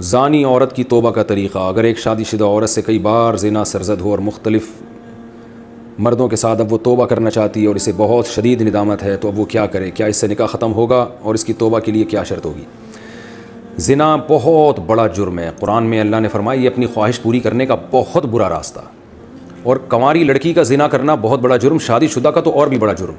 زانی عورت کی توبہ کا طریقہ. اگر ایک شادی شدہ عورت سے کئی بار زنا سرزد ہو اور مختلف مردوں کے ساتھ اب وہ توبہ کرنا چاہتی ہے اور اسے بہت شدید ندامت ہے، تو اب وہ کیا کرے؟ کیا اس سے نکاح ختم ہوگا اور اس کی توبہ کے لیے کیا شرط ہوگی؟ زنا بہت بڑا جرم ہے. قرآن میں اللہ نے فرمایا یہ اپنی خواہش پوری کرنے کا بہت برا راستہ، اور کنواری لڑکی کا زنا کرنا بہت بڑا جرم، شادی شدہ کا تو اور بھی بڑا جرم،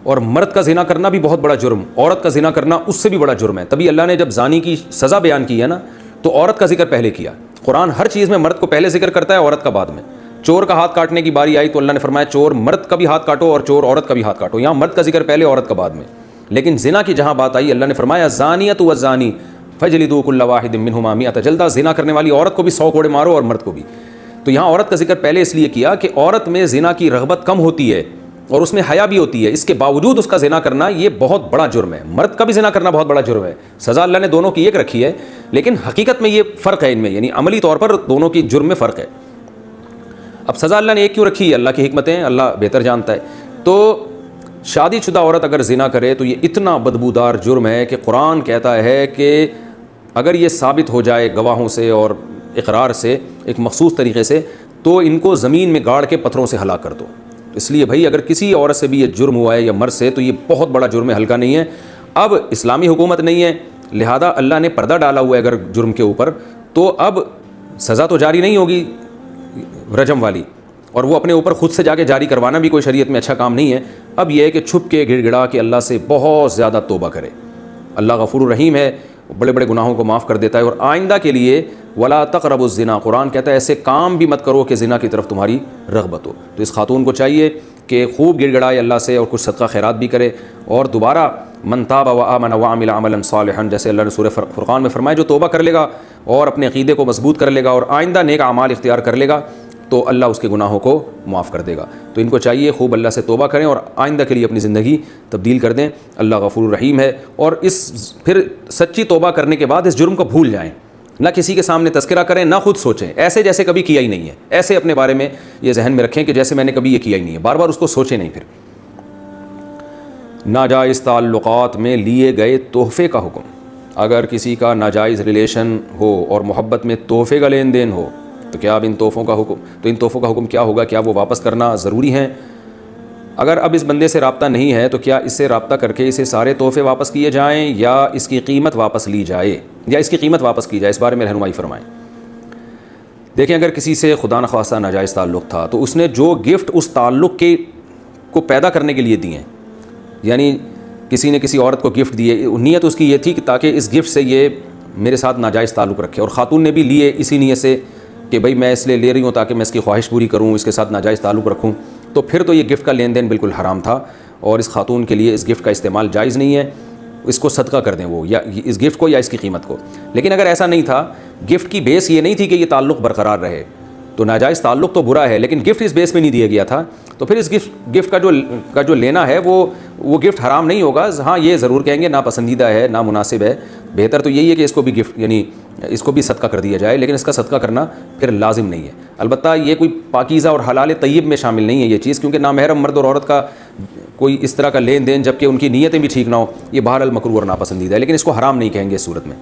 اور مرد کا زنا کرنا بھی بہت بڑا جرم، عورت کا زنا کرنا اس سے بھی بڑا جرم ہے. تبھی اللہ نے جب زانی کی سزا بیان کی ہے نا تو عورت کا ذکر پہلے کیا. قرآن ہر چیز میں مرد کو پہلے ذکر کرتا ہے، عورت کا بعد میں. چور کا ہاتھ کاٹنے کی باری آئی تو اللہ نے فرمایا چور مرد کا بھی ہاتھ کاٹو اور چور عورت کا بھی ہاتھ کاٹو. یہاں مرد کا ذکر پہلے، عورت کا بعد میں. لیکن زنا کی جہاں بات آئی، اللہ نے فرمایا زانیۃ والزانی فجلدوا کل واحد منہما مئۃ جلدہ. زنا کرنے والی عورت کو بھی 100 کوڑے مارو اور مرد کو بھی. تو یہاں عورت کا ذکر پہلے اس لیے کیا کہ عورت میں زنا کی رغبت کم ہوتی ہے اور اس میں حیا بھی ہوتی ہے، اس کے باوجود اس کا زنا کرنا یہ بہت بڑا جرم ہے. مرد کا بھی زنا کرنا بہت بڑا جرم ہے. سزا اللہ نے دونوں کی ایک رکھی ہے، لیکن حقیقت میں یہ فرق ہے ان میں، یعنی عملی طور پر دونوں کی جرم میں فرق ہے. اب سزا اللہ نے ایک کیوں رکھی ہے؟ اللہ کی حکمتیں اللہ بہتر جانتا ہے. تو شادی شدہ عورت اگر زنا کرے تو یہ اتنا بدبودار جرم ہے کہ قرآن کہتا ہے کہ اگر یہ ثابت ہو جائے گواہوں سے اور اقرار سے ایک مخصوص طریقے سے، تو ان کو زمین میں گاڑ کے پتھروں سے ہلاک کر دو. اس لیے بھائی اگر کسی عورت سے بھی یہ جرم ہوا ہے یا مرد سے، تو یہ بہت بڑا جرم ہے، ہلکا نہیں ہے. اب اسلامی حکومت نہیں ہے، لہذا اللہ نے پردہ ڈالا ہوا ہے اگر جرم کے اوپر، تو اب سزا تو جاری نہیں ہوگی رجم والی، اور وہ اپنے اوپر خود سے جا کے جاری کروانا بھی کوئی شریعت میں اچھا کام نہیں ہے. اب یہ ہے کہ چھپ کے گڑ گڑا کے اللہ سے بہت زیادہ توبہ کرے. اللہ غفور الرحیم ہے، بڑے بڑے گناہوں کو معاف کر دیتا ہے. اور آئندہ کے لیے ولا تقربوا الزنا، قرآن کہتا ہے ایسے کام بھی مت کرو کہ زنا کی طرف تمہاری رغبت ہو. تو اس خاتون کو چاہیے کہ خوب گڑ گڑائے اللہ سے اور کچھ صدقہ خیرات بھی کرے، اور دوبارہ من تاب وآمن وعمل عملا صالحا، جیسے اللہ نے سورہ فرقان میں فرمایا جو توبہ کر لے گا اور اپنے عقیدے کو مضبوط کر لے گا اور آئندہ نیک اعمال اختیار کر لے گا تو اللہ اس کے گناہوں کو معاف کر دے گا. تو ان کو چاہیے خوب اللہ سے توبہ کریں اور آئندہ کے لیے اپنی زندگی تبدیل کر دیں. اللہ غفور الرحیم ہے. اور اس پھر سچی توبہ کرنے کے بعد اس جرم کو بھول جائیں، نہ کسی کے سامنے تذکرہ کریں، نہ خود سوچیں ایسے جیسے کبھی کیا ہی نہیں ہے. ایسے اپنے بارے میں یہ ذہن میں رکھیں کہ جیسے میں نے کبھی یہ کیا ہی نہیں ہے، بار بار اس کو سوچیں نہیں. پھر ناجائز تعلقات میں لیے گئے تحفے کا حکم. اگر کسی کا ناجائز ریلیشن ہو اور محبت میں تحفے کا لین دین ہو تو کیا اب ان تحفوں کا حکم کیا ہوگا؟ کیا وہ واپس کرنا ضروری ہیں؟ اگر اب اس بندے سے رابطہ نہیں ہے تو کیا اس سے رابطہ کر کے اسے سارے تحفے واپس کیے جائیں یا اس کی قیمت واپس لی جائے، یا اس کی قیمت واپس کی جائے؟ اس بارے میں رہنمائی فرمائیں. دیکھیں اگر کسی سے خدا نخواستہ ناجائز تعلق تھا تو اس نے جو گفٹ اس تعلق کو پیدا کرنے کے لیے دیے، یعنی کسی نے کسی عورت کو گفٹ دیے، نیت اس کی یہ تھی کہ تاکہ اس گفٹ سے یہ میرے ساتھ ناجائز تعلق رکھے، اور خاتون نے بھی لیے اسی نیت سے کہ بھئی میں اس لیے لے رہی ہوں تاکہ میں اس کی خواہش پوری کروں، اس کے ساتھ ناجائز تعلق رکھوں، تو پھر تو یہ گفٹ کا لین دین بالکل حرام تھا اور اس خاتون کے لیے اس گفٹ کا استعمال جائز نہیں ہے. اس کو صدقہ کر دیں وہ، یا اس گفٹ کو یا اس کی قیمت کو. لیکن اگر ایسا نہیں تھا، گفٹ کی بیس یہ نہیں تھی کہ یہ تعلق برقرار رہے، تو ناجائز تعلق تو برا ہے، لیکن گفٹ اس بیس میں نہیں دیا گیا تھا، تو پھر اس گفٹ کا جو لینا ہے وہ گفٹ حرام نہیں ہوگا. ہاں یہ ضرور کہیں گے ناپسندیدہ ہے، نامناسب ہے. بہتر تو یہی ہے کہ اس کو بھی گفٹ یعنی اس کو بھی صدقہ کر دیا جائے، لیکن اس کا صدقہ کرنا پھر لازم نہیں ہے. البتہ یہ کوئی پاکیزہ اور حلال طیب میں شامل نہیں ہے یہ چیز، کیونکہ نامحرم مرد اور عورت کا کوئی اس طرح کا لین دین جبکہ ان کی نیتیں بھی ٹھیک نہ ہو، یہ بہرحال مکروہ اور ناپسندیدہ ہے، لیکن اس کو حرام نہیں کہیں گے اس صورت میں.